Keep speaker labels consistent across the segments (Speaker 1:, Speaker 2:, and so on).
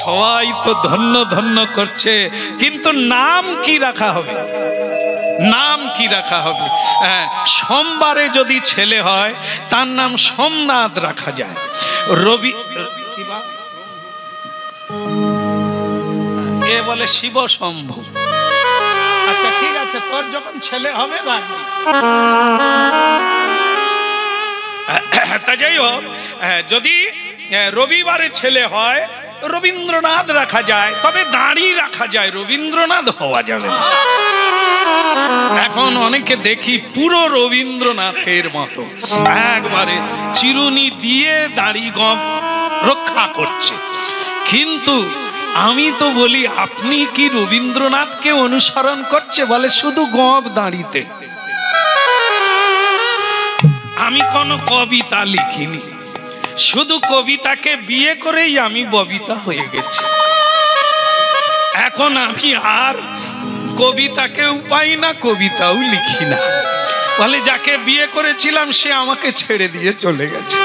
Speaker 1: সবাই তো ধন্য ধন্য করছে, কিন্তু নাম কি রাখা হবে? নাম কি রাখা হবে? সোমবারে যদি ছেলে হয় তার নাম সোমনাথ রাখা যায়। রবি এ বলে শিব শম্ভু। আচ্ছা ঠিক আছে, তোর যখন ছেলে হবে রাখবি। তা যাই হোক, যদি রবিবারে ছেলে হয় রবীন্দ্রনাথ রাখা যায়, তবে দাঁড়ি রাখা যায়, রবীন্দ্রনাথ হওয়া যাবে না। এখন অনেকে দেখি পুরো রবীন্দ্রনাথের মতো একবারে চিরুনি দিয়ে দাড়ি গম রক্ষা করছে, কিন্তু আমি তো বলি আপনি কি রবীন্দ্রনাথকে অনুসরণ করছে? বলে শুধু গব দাঁড়িতে। আমি কোনো কবিতা লিখিনি, শুধু কবিতাকে বিয়ে করেই আমি ববিতা হয়ে গেছি। এখন আমি আর কবিতাকেও পাই না, কবিতাও লিখি না। বলে যাকে বিয়ে করেছিলাম সে আমাকে ছেড়ে দিয়ে চলে গেছে,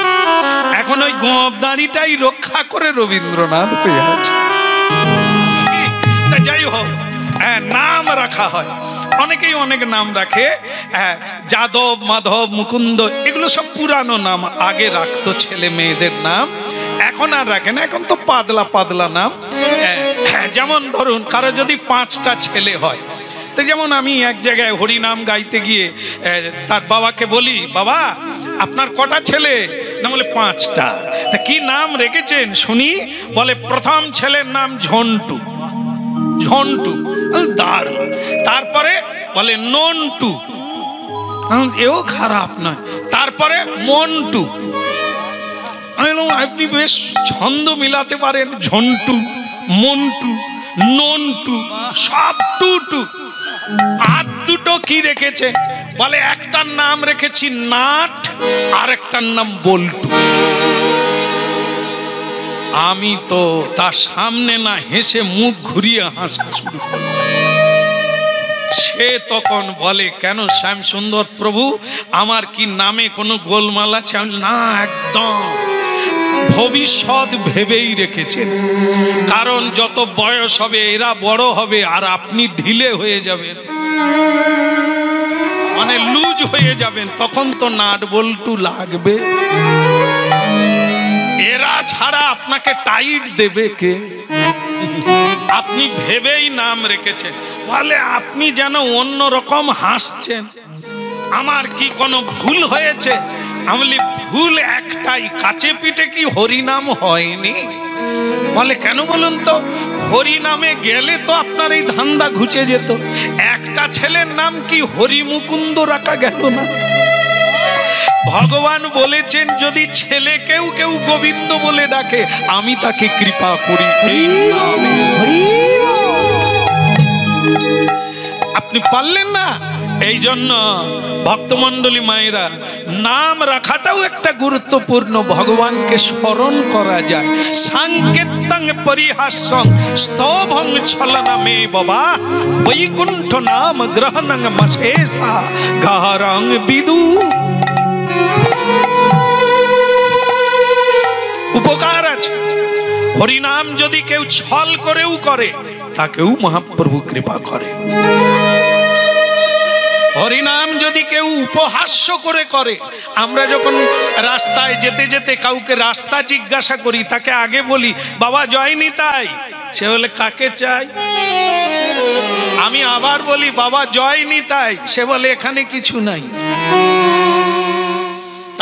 Speaker 1: এখন ওই গবদারিটাই রক্ষা করে রবীন্দ্রনাথ হয়ে আছে। যাই হোক, নাম রাখা হয়, অনেকেই অনেক নাম রাখে। যাদব, মাধব, মুকুন্দ, এগুলো সব পুরানো নাম, আগে রাখতো ছেলে মেয়েদের নাম, এখন আর রাখে না, এখন তো পাতলা পাতলা নাম। যেমন ধরুন কারো যদি 5টা ছেলে হয়, তো যেমন আমি এক জায়গায় হরিনাম গাইতে গিয়ে তার বাবাকে বলি, বাবা আপনার কটা ছেলে? না বলে 5টা। তা কি নাম রেখেছেন শুনি? বলে প্রথম ছেলের নাম ঝন্টু। ঝন্টু দারুণ। তারপরে বলে নন্টু, এও খারাপ নয়। তারপরে মন্টু। আপনি বেশ ছন্দ মিলাতে পারেন, ঝন্টু, মন্টু, নন্টু, সব টুটু। আর দুটো কি রেখেছে? বলে একটার নাম রেখেছি নাট, আর একটার নাম বল্টু। আমি তো তার সামনে না হেসে মুখ ঘুরিয়ে হাসা শুরু করলাম। সে তখন বলে, কেন শ্যাম সুন্দর প্রভু, আমার কি নামে কোনো গোলমাল আছে? না, একদম ভবিষ্যৎ ভেবেই রেখেছেন, কারণ যত বয়স হবে এরা বড় হবে আর আপনি ঢিলে হয়ে যাবেন, মানে লুজ হয়ে যাবেন, তখন তো নাট বল্টু লাগবে। এরা ছাড়া আপনাকে টাইট দেবে কে? আপনি ভেবেই নাম রেখেছেন। বলে আপনি যেন অন্য রকম হাসছেন, আমার কি কোনো ভুল হয়েছে? আমি বলি ভুল একটাই, কাছে পিঠে কি হরিনাম হয়নি? বলে কেন বলুন তো? হরিনামে গেলে তো আপনার এই ধান্দা ঘুচে যেত। একটা ছেলের নাম কি হরি মুকুন্দ রাখা গেল না? ভগবান বলেছেন যদি ছেলে কেউ কেউ গোবিন্দ বলে ডাকে আমি তাকে কৃপা করি। আপনি পারলেন না, এই জন্য ভক্তমণ্ডলী মায়েরা নাম রাখাটাও একটা গুরুত্বপূর্ণ। ভগবানকে স্মরণ করা যায়। সাংকেতং পরিহাসং স্তবং ছলনমে বাবা বৈকুণ্ঠ নাম গ্রহণং মশেষা গারং বিদু। উপকার আছে। হরিনাম যদি কেউ ছল করেও করে তাকেও মহাপ্রভু কৃপা করে। হরিনাম যদি কেউ উপহাস্য করে করে, আমরা যখন রাস্তায় যেতে যেতে কাউকে রাস্তা জিজ্ঞাসা করি তাকে আগে বলি বাবা জয় নিতাই, সে বলে কাকে চাই? আমি আবার বলি বাবা জয় নিতাই, সে বলে এখানে কিছু নাই।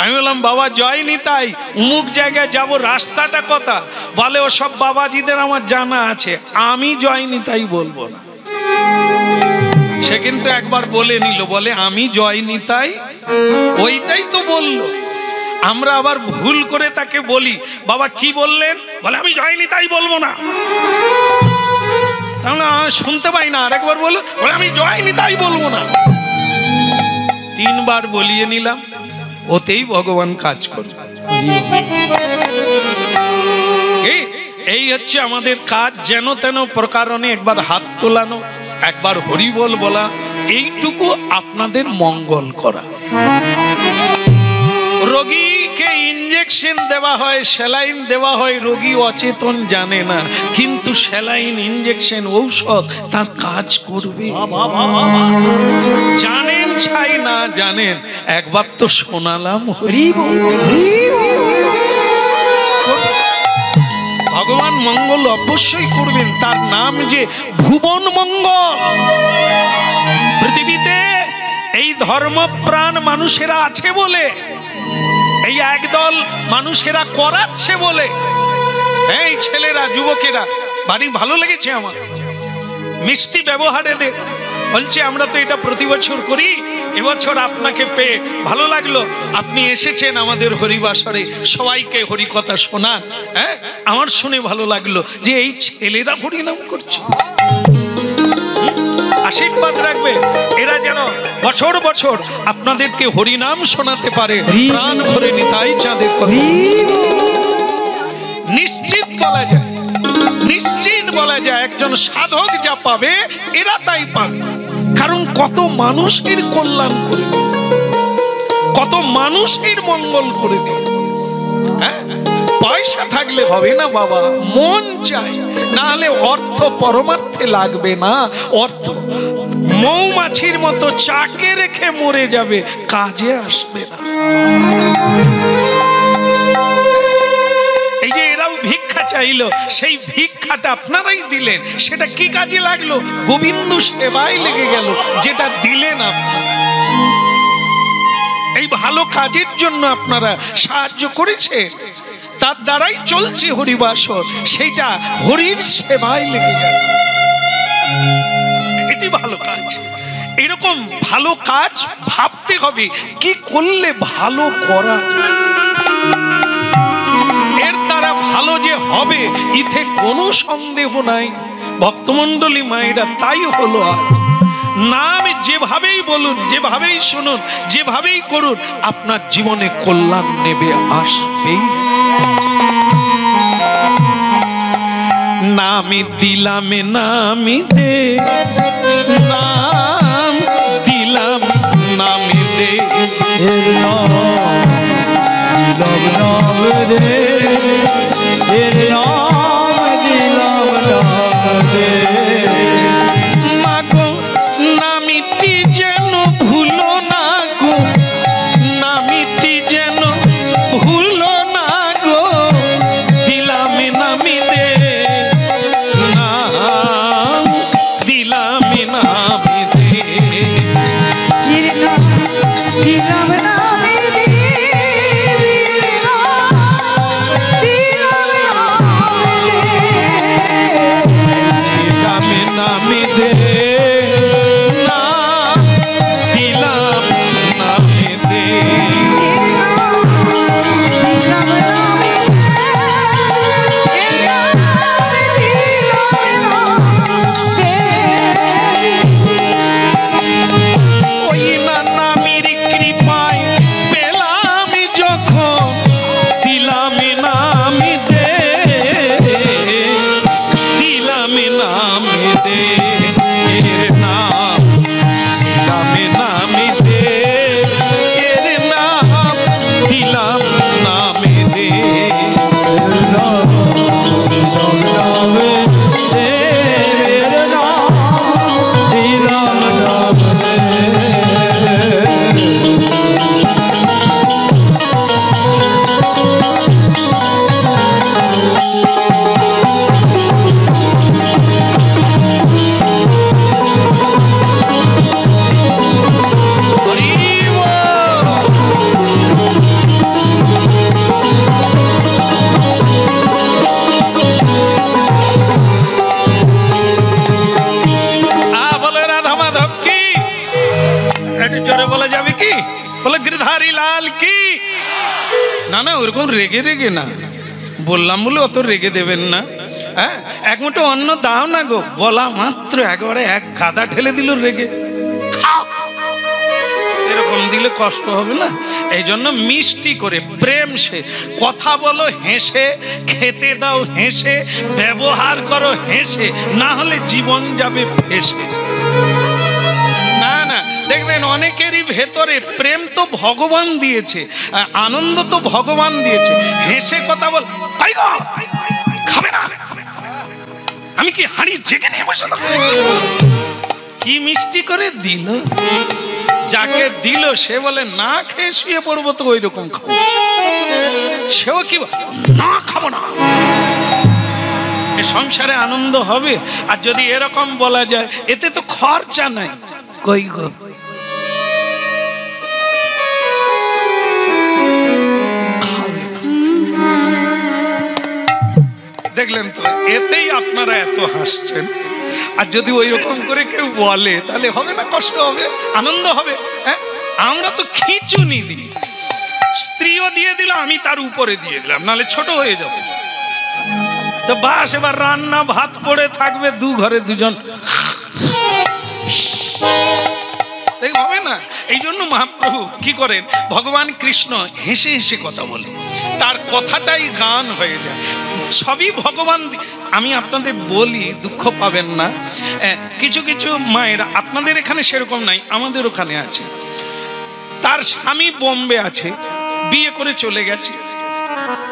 Speaker 1: আমি বললাম বাবা জয় নিতাই, অমুক জায়গায় যাব, রাস্তাটা কথা? বলে ও সব বাবাজিদের আমার জানা আছে, আমি জয় নিতাই বলবো না। সে কিন্তু একবার বলে নিল, বলে আমি জয় নিতাই, ওইটাই তো বললো। আমরা আবার ভুল করে তাকে বলি বাবা কি বললেন? বলে আমি জয় নিতাই বলবো না। তাহলে শুনতে পাই না, আরেকবার বলো, বলে আমি জয় নিতাই বলবো না। 3 বার বলিয়ে নিলাম, ওতেই ভগবান কাজ করে। এই হচ্ছে আমাদের কাজ। যেন তেন প্রকারণে একবার হাত তোলানো, একবার হরিবল বলা, এইটুকু আপনাদের মঙ্গল করা। রোগীকে ইঞ্জেকশন ইঞ্জেকশন দেওয়া হয়, স্যালাইন দেওয়া হয়, রোগী অচেতন জানে না, কিন্তু স্যালাইন ইঞ্জেকশন ঔষধ তার কাজ করবে। জানেন ছাই না জানেন, একবার তো শোনালাম ভগবান মঙ্গল অবশ্যই করবেন, তার নাম যে ভুবন মঙ্গল। পৃথিবীতে এই ধর্মপ্রাণ মানুষেরা আছে বলে, এই একদল মানুষেরা করাচ্ছে বলে, এই ছেলেরা যুবকেরা বাড়ি ভালো লেগেছে আমার, মিষ্টি ব্যবহারে দে বলছে আমরা তো এটা প্রতি বছর করি, এবছর আপনাকে পেয়ে ভালো লাগলো, আপনি এসেছেন আমাদের হরিবাসরে, সবাইকে হরিকথা শোনান। হ্যাঁ, আমার শুনে ভালো লাগলো যে এই ছেলেরা হরিনাম করছে। আশীর্বাদ রাখবে এরা যেন বছর বছর আপনাদেরকে হরিনাম শোনাতে পারে। প্রাণ ভরে নিতাই চাঁদের কথা নিশ্চিত বলা যায়, নিশ্চিত বলা যায় একজন সাধক যা পাবে এরা তাই পাবে। কারণ কত মানুষের কল্যাণ করে, কত মানুষের মঙ্গল করে দিল। হ্যাঁ, পয়সা থাকলে হবে না বাবা, মন চাই, না হলে অর্থ পরমার্থে লাগবে না। অর্থ মৌমাছির মতো চাকে রেখে মরে যাবে, কাজে আসবে না। এই যে এরাও ভিক্ষা চাইলো, সেই ভিক্ষাটা আপনারাই দিলেন, সেটা কি কাজে লাগলো? গোবিন্দ সেবায় লেগে গেল, যেটা দিলেন আপনারা। এই ভালো কাজের জন্য আপনারা সাহায্য করেছে, তার দ্বারাই চলছে হরিবাসর, সেইটা হরির সেবায় লেগে গেল, এটি ভালো কাজ। এরকম ভালো কাজ ভাবতে হবে কি করলে ভালো করা, এর দ্বারা ভালো যে হবে ইথে কোনো সন্দেহ নাই। ভক্তমণ্ডলী মায়েরা তাই হলো আজ। নাম যেভাবেই বলুন, যেভাবেই শুনুন, যেভাবেই করুন, আপনার জীবনে কল্যাণ নেবে আসবেই। নামে দিলাম নামে দে, নাম দিলাম নামে দে,
Speaker 2: দিলাম নাম দে, নাম দিলাম নাম দে।
Speaker 1: মাগো নামিটি যেন ভুলো না গো, নামিটি যেন ভুলো না গো, দিলাম নামি দে, নাম দিলাম নামি দে,
Speaker 2: দিলাম নামে দে,
Speaker 1: দিলাম নামি দে, নাম দিলাম নামি দে। ওই না নামের কৃপায় পেলাম যখন, দিলাম নামি দে, দিলাম নামি দে, এর নাম দিলাম নামি দে, এর নাম দিলাম নামি দে। বলা যাবে কি? বলে গিরধারী লাল কি? না না, ওরকম রেগে রেগে না, বললাম বলে অত রেগে দেবেন না। হ্যাঁ, এক মুঠো অন্ন দাও না গো, বলা মাত্র একেবারে এক গাদা ঢেলে দিল রেগে। এরকম দিলে কষ্ট হবে না, এই জন্য মিষ্টি করে প্রেম সে কথা বলো, হেসে খেতে দাও, হেসে ব্যবহার করো, হেসে, না হলে জীবন যাবে ফেসে। না না, দেখবেন অনেকেরই ভেতরে প্রেম তো ভগবান দিয়েছে, আনন্দ তো ভগবান দিয়েছে, হেসে কথা বল, তাই গো খাবে না, আমি কি হাঁড়ি জেগে নিয়ে বসে থাকবো? কি মিষ্টি করে দিল, যাকে দিল সে বলে না খেয়ে শুয়ে পড়বো, তো ওই রকম খাবো, সেও কি না খাবো না। এ সংসারে আনন্দ হবে? আর যদি এরকম বলা যায় এতে তো খরচা নাই, কই গো দেখলেন তো, এতেই আপনারা এত হাসছেন। আর যদি ওই রকম করে কেউ বলে তাহলে হবে না, কষ্ট হবে, আনন্দ হবে। হ্যাঁ, আমরা তো খিচুনি দিই, স্ত্রীও দিয়ে দিল, আমি তার উপরে দিয়ে দিলাম, নাহলে ছোট হয়ে যাবে। তো বাস, এবার রান্না ভাত পড়ে থাকবে, দু ঘরে দুজন, হবে না। এই জন্য মহাপ্রভু কি করেন, ভগবান কৃষ্ণ হেসে হেসে কথা বলে, তার কথাটাই গান হয়ে যায়, সবই ভগবান। আমি আপনাদের বলি, দুঃখ পাবেন না, কিছু কিছু মায়েরা, আপনাদের এখানে সেরকম নাই, আমাদের ওখানে আছে, তার স্বামী বোম্বে আছে, বিয়ে করে চলে গেছে,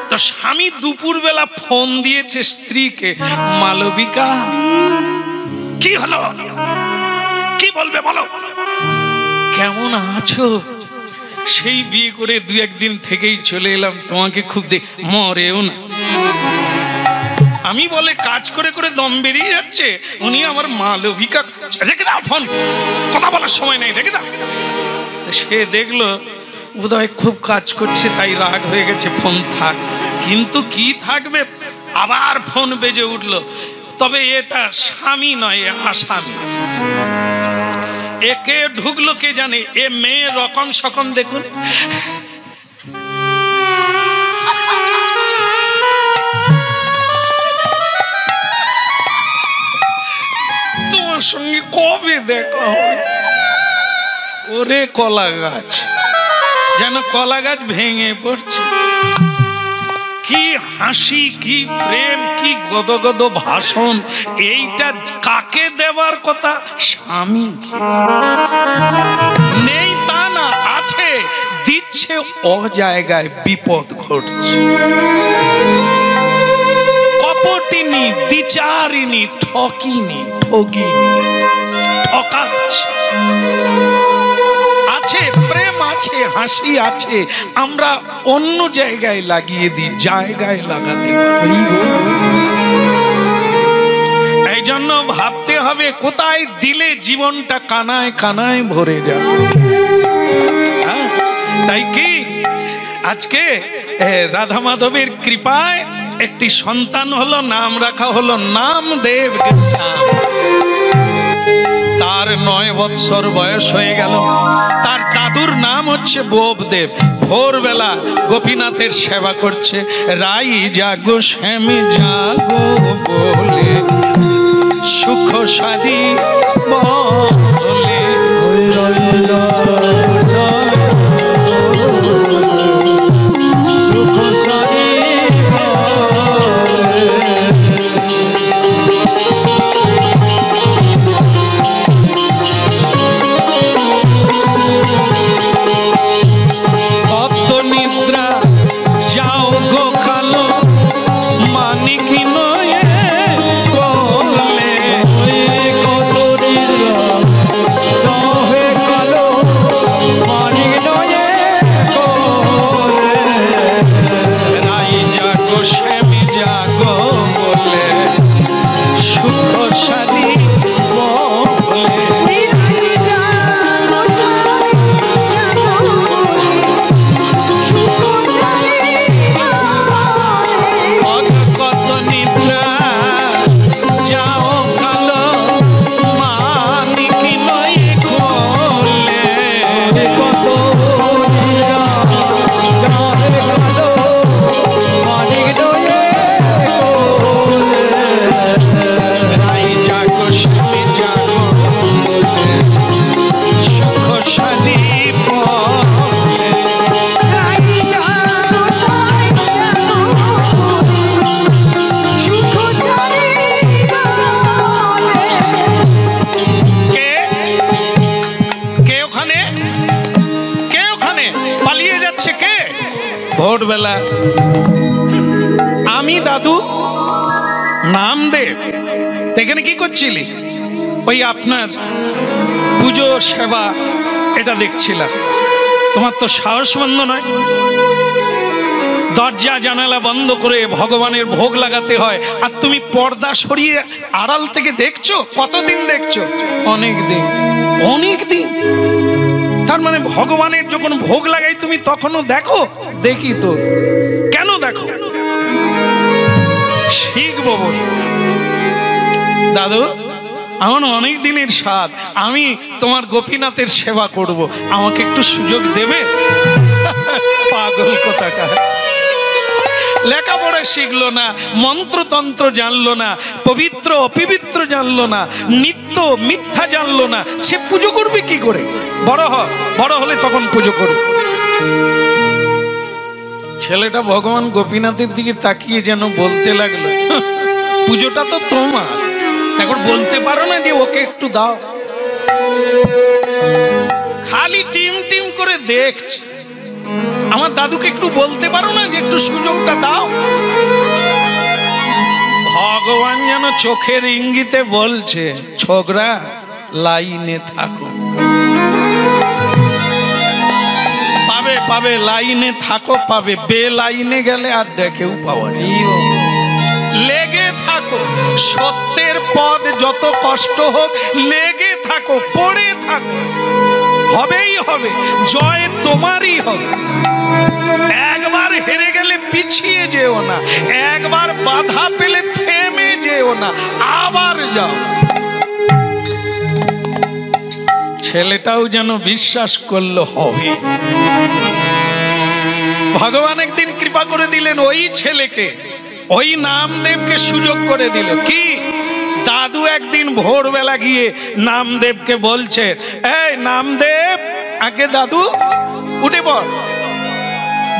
Speaker 1: তো স্বামী দুপুরবেলা ফোন দিয়েছে স্ত্রীকে, মালবিকা কি হলো, কি বলবে বলো, কেমন আছো? সেই বিয়ে করে দু একদিন থেকেই চলে এলাম, তোমাকে খুব মরেও না। আমি বলে কাজ করে করে দম বেরিয়ে যাচ্ছে, উনি আমার মালবিকা, রেখে দাও ফোন, কথা বলার সময় নেই, রেখে দাও। সে দেখলো বোধহয় খুব কাজ করছে, তাই রাগ হয়ে গেছে, ফোন থাক। কিন্তু কি থাকবে, আবার ফোন বেজে উঠলো, তবে এটা স্বামী নয়, আসামি। একে ঢুকলো কে জানে, এ মেয়ে রকম সকম দেখুন, তোমার সঙ্গে কবে দেখা হয়? ওরে কলা গাছ, যেন কলা গাছ ভেঙে পড়ছে। কি হাসি, কি প্রেম, কি গদগদ ভাষণ, এইটা কাকে দেওয়ার কথা? স্বামীকে। নেই তা না, আছে, দিচ্ছে, ও জায়গায় বিপদ ঘটছে। কপটিনী, দ্বিচারিণী, ঠকিনী, ঠগিনী, ঠকাচ্ছে। আছে প্রেম, আছে হাসি, আছে, আমরা অন্য জায়গায় লাগিয়ে দিই, জায়গায় লাগাতে পারি। এই জন্য ভাবতে হবে কোথায় দিলে জীবনটা কানায় কানায় ভরে যাবে। তাই কি আজকে রাধা মাধবের কৃপায় একটি সন্তান হলো, নাম রাখা হলো নামদেব গোস্বামী। তার 9 বৎসর বয়স হয়ে গেল। তার দাদুর নাম হচ্ছে বোবদেব। ভোরবেলা গোপীনাথের সেবা করছে, রাই জাগো শ্যামী জাগো বলে, সুখ সারি বলে, সুখ সারি ভোরবেলা আমি দাদু নামদেব এখানে কি করছিলি? ওই আপনার পুজো সেবা এটা দেখছিলাম। তোমার তো সাহস বন্ধ নয়, দরজা জানালা বন্ধ করে ভগবানের ভোগ লাগাতে হয়, আর তুমি পর্দা সরিয়ে আড়াল থেকে দেখছো। কতদিন দেখছো? অনেক দিন, অনেক দিন। তার মানে ভগবানের যখন ভোগ লাগাই তুমি তখনও দেখো? দেখি তো, কেন দেখো? শিখবো বল। দাদু আমার অনেক দিনের স্বাদ, আমি তোমার গোপীনাথের সেবা করব, আমাকে একটু সুযোগ দেবে? পাগল কোথাকার, লেখাপড়া শিখলো না, মন্ত্রতন্ত্র জানলো না, পবিত্র অপবিত্র জানলো না, নিত্য মিথ্যা জানলো না, সে পুজো করবে কি করে? বড় হলে তখন পুজো করবে। ছেলেটা ভগবান গোপীনাথের দিকে তাকিয়ে যেন বলতে লাগলো, পুজোটা তো তোমার, এখন বলতে পারো না যে ওকে একটু দাও? খালি টিম টিম করে দেখছে। আমার দাদুকে একটু বলতে পারো না যে একটু সুযোগটা দাও? ভগবান যেন চোখের ইঙ্গিতে বলছে, ছোকরা লাইনে থাকো, পাবে পাবে, লাইনে থাকো পাবে, বে লাইনে গেলে আর দেখেও পাওয়া যায়। লেগে থাকো, সত্যের পথ যত কষ্ট হোক লেগে থাকো, পড়ে থাকো, হবেই হবে, জয় তোমারই হবে। একবার হেরে গেলে পিছিয়ে যেও না, একবার বাধা পেলে থেমে যেও না, আবার যাও। ছেলেটাও যেন বিশ্বাস করলো হবে। ভগবান একদিন কৃপা করে দিলেন ওই ছেলেকে, ওই নামদেবকে সুযোগ করে দিল। কি? দাদু একদিন ভোরবেলা গিয়ে নামদেবকে বলছে, এই নামদেব, আগে দাদু উঠে পড়,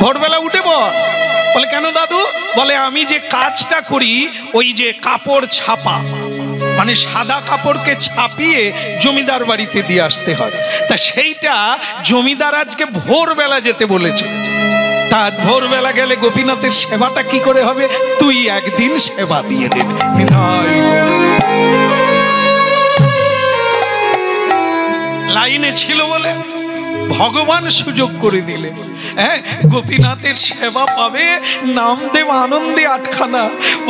Speaker 1: ভোরবেলা উঠে পড়। বলে কেন দাদু? বলে আমি যে কাজটা করি, ওই যে কাপড় ছাপা, মানে সাদা কাপড়কে ছাপিয়ে জমিদার বাড়িতে দিয়ে আসতে হয়, তা সেইটা জমিদার আজকে ভোরবেলা যেতে বলেছে। তা ভোরবেলা গেলে গোপীনাথের সেবাটা কি করে হবে? তুই একদিন সেবা দিয়ে দেবে। লাইনে ছিল বলে ভগবান সুযোগ করে দিলে। হ্যাঁ, গোপীনাথের সেবা পাবে, নামদেব আনন্দে আটখানা।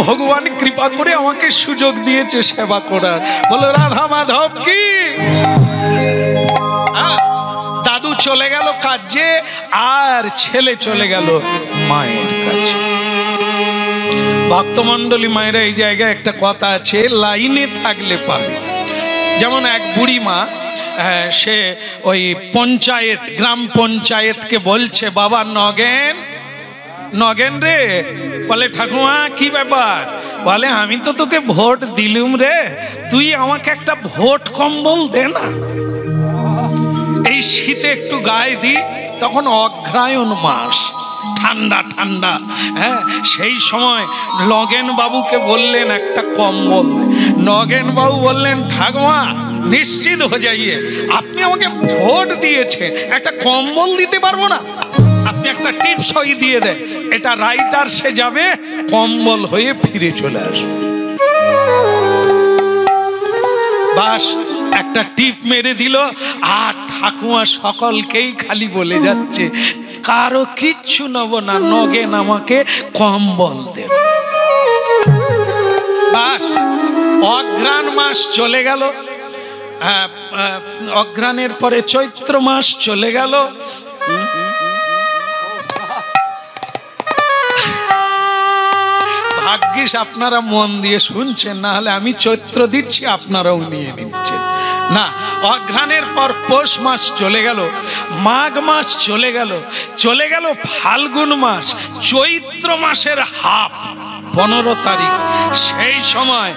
Speaker 1: ভগবান কৃপা করে আমাকে সুযোগ দিয়েছে সেবা করার। বলো রাধা মাধব কি? দাদু চলে গেল কাজে, আর ছেলে চলে গেল মায়ের কাছে। ভক্তমণ্ডলী মায়েরা, এই জায়গায় একটা কথা আছে, লাইনে থাকলে পাবে। যেমন এক বুড়ি মা, সে ওই পঞ্চায়েত, গ্রাম পঞ্চায়েতকে বলছে, বাবা নগেন, নগেন রে। বলে ঠাকুমা কি ব্যাপার? বলে আমি তো তোকে ভোট দিলুম রে, তুই আমাকে একটা ভোট কম্বল দে না। এই শীতে একটু গায়ে দি, তখন অগ্রায়ণ মাস, ঠান্ডা ঠান্ডা। হ্যাঁ, সেই সময় নগেন বাবুকে বললেন একটা কম্বল। নগেন বাবু বললেন, ঠাকুমা নিশ্চিত হয়ে যাইয়ে, আপনি আমাকে ভোট দিয়েছেন, একটা কম্বল দিতে পারবো না? আপনি একটা টিপ সই দিয়ে দেন, এটা রাইটার সে যাবে, কম্বল হয়ে ফিরে চলে আসবে। বাস একটা টিপ মেরে দিল, আর ঠাকুমা সকলকেই খালি বলে যাচ্ছে, কারো কিচ্ছু নেব না, নগেন আমাকে কম্বল দেবে। বাস অঘ্রাণ মাস চলে গেল, অঘ্রাণের পরে চৈত্র মাস চলে গেল। ভাগ্যিস আপনারা মন দিয়ে শুনছেন, না হলে আমি চৈত্র দিচ্ছি, আপনারাও নিয়ে নিচ্ছেন না। অঘ্রাণের পর পৌষ মাস চলে গেল, মাঘ মাস চলে গেল, চলে গেল ফাল্গুন মাস, চৈত্র মাসের হাফ 15 তারিখ। সেই সময়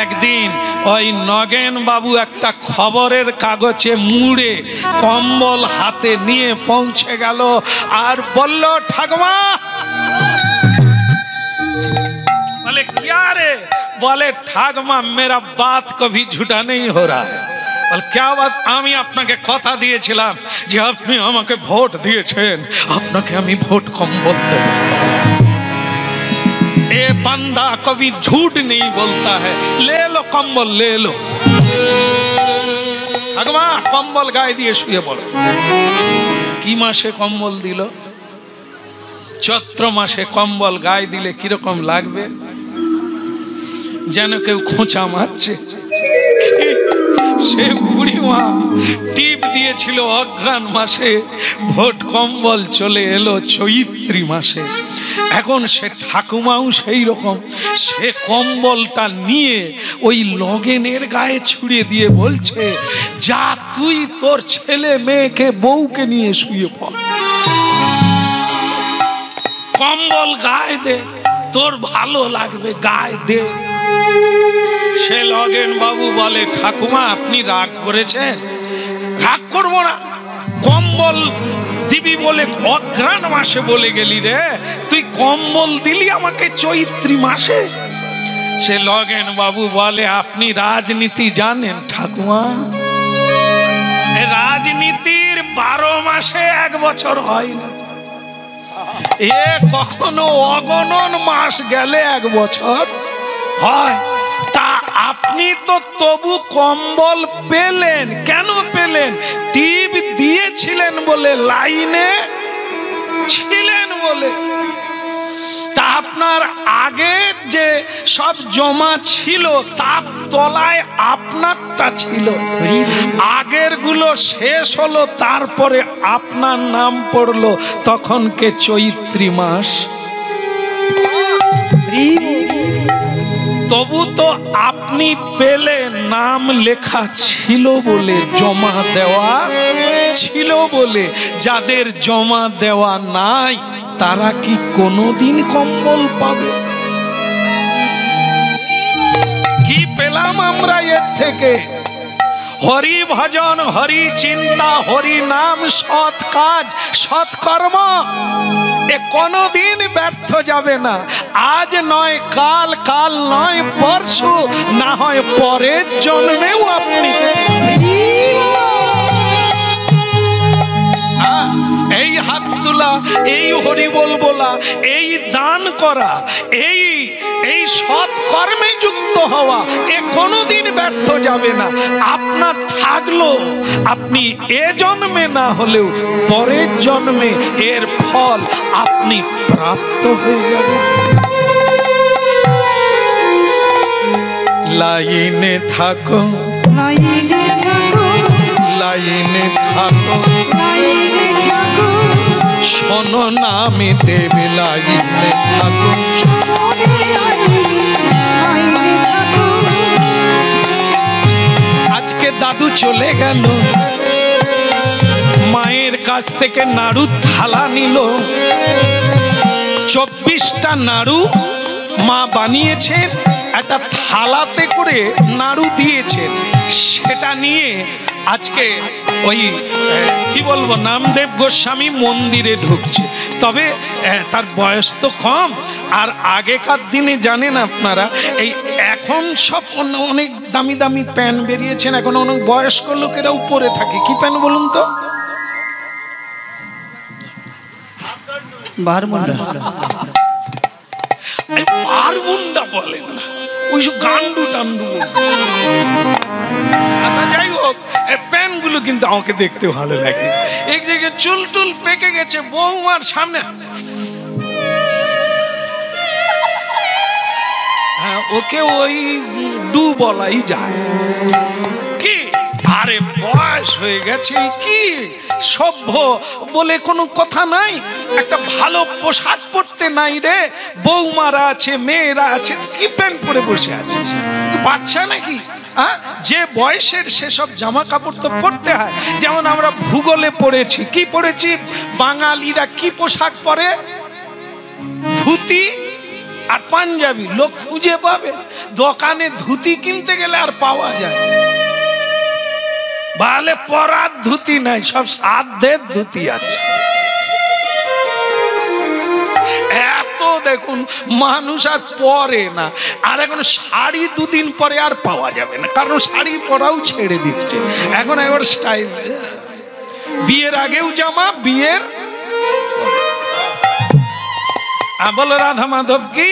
Speaker 1: একদিন ওই নগেন বাবু একটা খবরের কাগজে মুড়ে কম্বল হাতে নিয়ে পৌঁছে গেল, আর বলল, ঠাকুমা। बोले क्या रे? बोले ठाकुमा मेरा बात कभी झूठा नहीं हो रहा है, বল क्या बात, আমি আপনাকে কথা দিয়েছিলাম যে আপনি আমাকে ভোট দিয়েছেন, আপনাকে আমি ভোট কম্বল দেব। ए बंदा कभी झूठ नहीं बोलता है, ले लो कम्बल ले लो। ঠাকুমা কম্বল গায়ে দিয়ে শুয়ে পড়ো। কি মাসে কম্বল দিল? চৈত্র মাসে কম্বল গায়ে দিলে কিরকম লাগবে? যেন কেউ খোঁচা মারছে। সে বুড়িমা টিপ দিয়েছিল অঘ্রাণ মাসে, ভোট কম্বল চলে এলো চৈত্রী মাসে। এখন সে ঠাকুমাও সেই রকম, সে কম্বলটা নিয়ে ওই লগেনের গায়ে ছুঁড়ে দিয়ে বলছে, যা তুই তোর ছেলে মেয়েকে বউকে নিয়ে শুয়ে পড়, কম্বল গায়ে দে, তোর ভালো লাগবে, গায়ে দে। সে লগেন বাবু বলে, ঠাকুমা আপনি রাগ করেছেন? রাগ করবো না, কম্বল দিবি বলে অঘ্রাণ মাসে বলে গেলি রে, তুই কম্বল দিলি আমাকে চৈত্রী মাসে। সে লগেন বাবু বলে, আপনি রাজনীতি জানেন ঠাকুমা? রাজনীতির 12 মাসে 1 বছর হয় না, এ কখনো অগণন মাস গেলে 1 বছর হয়। তা আপনি তো তবু কম্বল পেলেন, কেন পেলেন? টিপ দিয়েছিলেন বলে, লাইনে ছিলেন বলে। তা আপনার আগে যে সব জমা ছিল তার তলায় আপনারটা ছিল, আগের গুলো শেষ হলো, তারপরে আপনার নাম পড়লো, তখন কে চৈত্রী মাস। তবু তো আপনি পেলেন, নাম লেখা ছিল বলে, জমা দেওয়া ছিল বলে। যাদের জমা দেওয়া নাই তারা কি কোনোদিন কম্বল পাবে? কি পেলাম আমরা এর থেকে? হরি ভজন, হরি চিন্তা, হরি নাম, সৎ কাজ, সৎকর্ম, এ কোনদিন ব্যর্থ যাবে না। আজ নয় কাল, কাল নয় পরশু, না হয় পরের জন্মেও আপনি এই হাত তোলা, এই হরি বল বলা, এই দান করা, এই সৎ কর্মে যুক্ত হওয়া, এ কোনোদিন ব্যর্থ যাবে না। আপনার থাকলো, আপনি এ জন্মে না হলেও পরের জন্মে এর ফল আপনি প্রাপ্ত হয়ে যাবেন। লাইনে থাকো,
Speaker 2: লাইনে থাকো,
Speaker 1: লাইনে থাকো,
Speaker 2: লাইনে থাকো,
Speaker 1: শোনো নামে দেবে, লাইনে থাকো,
Speaker 2: লাইনে থাকো।
Speaker 1: আজকে দাদু চলে গেল, মায়ের কাছ থেকে নাড়ু থালা নিল, 24টা নাড়ু মা বানিয়েছেন, একটা থালাতে করে নাড়ু দিয়েছেন। সেটা নিয়ে আজকে ওই কি বলবো, নামদেব গোস্বামী মন্দিরে ঢুকছে। তবে তার বয়স তো কম, আর আগেকার দিনে জানেন আপনারা, এই এখন সব অনেক দামি দামি প্যান বেরিয়েছেন, এখন অনেক বয়স্ক লোকেরা উপরে থাকে। কি প্যান বলুন তো?
Speaker 2: বারমুন্ডা।
Speaker 1: বারমুন্ডা বলেন না, ওইসব গান্ডু টান্ডু। যাই হোক, প্যান গুলো কিন্তু আমাকে দেখতে ভালো লাগে। এক জায়গায় চুল টুল পেকে গেছে, বৌমার সামনে ওকে ওই ডু বলাই যায়। কি আরে বয়স হয়ে গেছে, কি সভ্য বলে কোনো কথা নাই, একটা ভালো পোশাক পরতে নাই রে, বৌমারা আছে, মেয়েরা আছে, কি প্যান্ট পরে বসে আছিস? বাচ্চা নাকি? যে বয়সের সেসব জামা কাপড় তো পরতে হয়। যেমন আমরা ভূগোলে পড়েছি, কি পড়েছি, বাঙালিরা কি পোশাক পরে? ধুতি আর পাঞ্জাবি। লোক খুঁজে পাবে? দোকানে ধুতি কিনতে গেলে আর পাওয়া যায় ভালে, পরার ধুতি নাই, সব সাধ্যের ধুতি আছে। এত এও দেখুন মানুষ আর পরে না, আর এখন শাড়ি দুদিন পরে আর পাওয়া যাবে না, কারণ শাড়ি পরাও ছেড়ে দিচ্ছে, এখন একবার স্টাইল। বিয়ের আগেও জামা, বিয়ের বলো রাধা মাধব কি।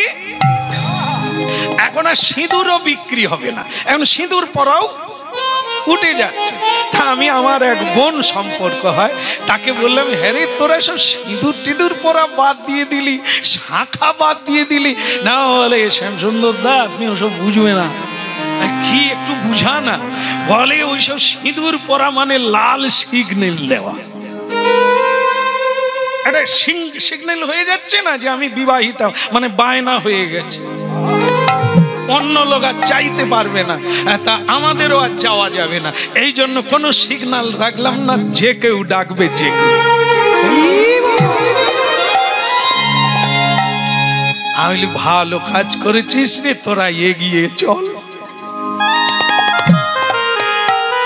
Speaker 1: এখন আর সিঁদুরও বিক্রি হবে না, এখন সিঁদুর পরাও উঠে যাচ্ছে। তা আমি, আমার এক বোন সম্পর্ক হয়, তাকে বললাম, হ্যারে তোরা সব সিঁদুর টিঁদুর পরা বাদ দিয়ে দিলি, শাখা বাদ দিয়ে দিলি। না বলে শ্যামসুন্দর দা আপনি ওসব বুঝবে না। কি একটু বুঝা না? বলে ওইসব সিঁদুর পরা মানে লাল সিগন্যাল দেওয়া, একটা সিগন্যাল হয়ে যাচ্ছে না যে আমি বিবাহিতা, মানে বায়না হয়ে গেছে, অন্য লোক আর চাইতে পারবে না, তা আমাদেরও আর যাওয়া যাবে না। এই জন্য কোনো সিগন্যাল রাখলাম না, যে কেউ ডাকবে যে কেউ। আমি ভালো কাজ করেছিস রে, তোরা এগিয়ে চল।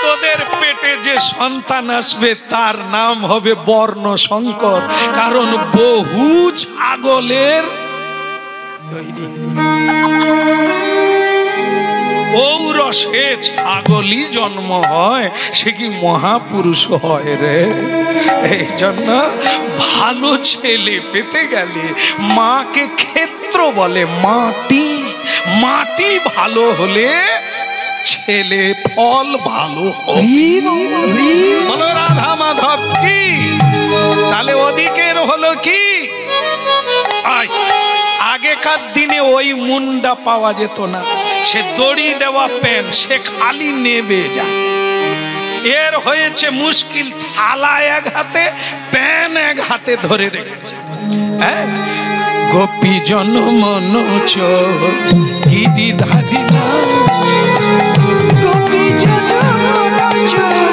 Speaker 1: তোদের পেটে যে সন্তান আসবে তার নাম হবে বর্ণ শঙ্কর, কারণ বহু ছাগলের ঔরসে ছাগলই জন্ম হয়, সে কি মহাপুরুষ হয় রে। এই জন্য ভালো ছেলে পেতে গেলে মাকে ক্ষেত্র বলে, মাটি, মাটি ভালো হলে ছেলে ফল ভালো হবে। বলো রাধা মাধব কি। তাহলে ওদিকের হলো কি, আগেকার দিনে ওই মুন্ডা পাওয়া যেত না, সে দড়ি দেওয়া প্যান, সে খালি নেবে যায়। এর হয়েছে মুশকিল, থালা এক হাতে, প্যান এক হাতে ধরে রেখেছে। গোপী জন মন চোর গিরি ধারি না,
Speaker 2: গোপী জন মন চোর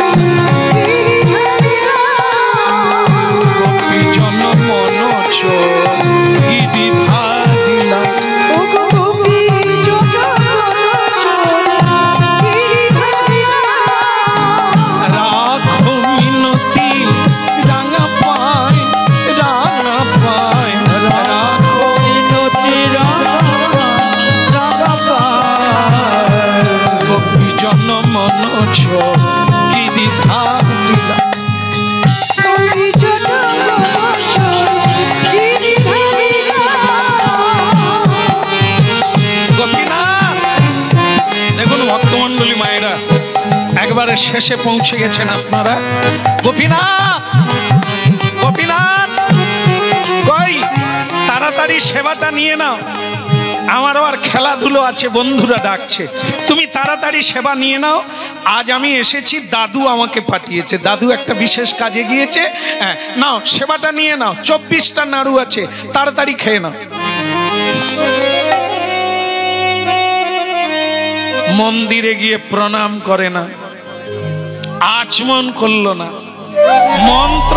Speaker 2: গিরি ধারি না,
Speaker 1: গোপী জন মন চোর গিরি ধারি না,
Speaker 2: গোপী জন মন চোর গিরি ধারি না,
Speaker 1: রাখো মিনতি রাঙা পায়, রাঙা পায়, রাখো মিনতি রাঙা পায়, গোপী জন মন চোর গিরি ধারি না,
Speaker 2: গোপী জন মন চোর গিরি ধারি না।
Speaker 1: গোপীনাথ। দেখুন ভক্তমণ্ডলী মায়েরা, একবারে শেষে পৌঁছে গেছেন আপনারা। গোপীনাথ, গোপীনাথ কই, তাড়াতাড়ি সেবাটা নিয়ে নাও, আমার আবার খেলাধুলো আছে, বন্ধুরা ডাকছে, তুমি তাড়াতাড়ি সেবা নিয়ে নাও। আজ আমি এসেছি, দাদু আমাকে পাঠিয়েছে, দাদু একটা বিশেষ কাজে গিয়েছে। হ্যাঁ নাও, সেবাটা নিয়ে নাও, 24টা নাড়ু আছে, তাড়াতাড়ি খেয়ে নাও। মন্দিরে গিয়ে প্রণাম করে না, আচমন করলো না, মন্ত্র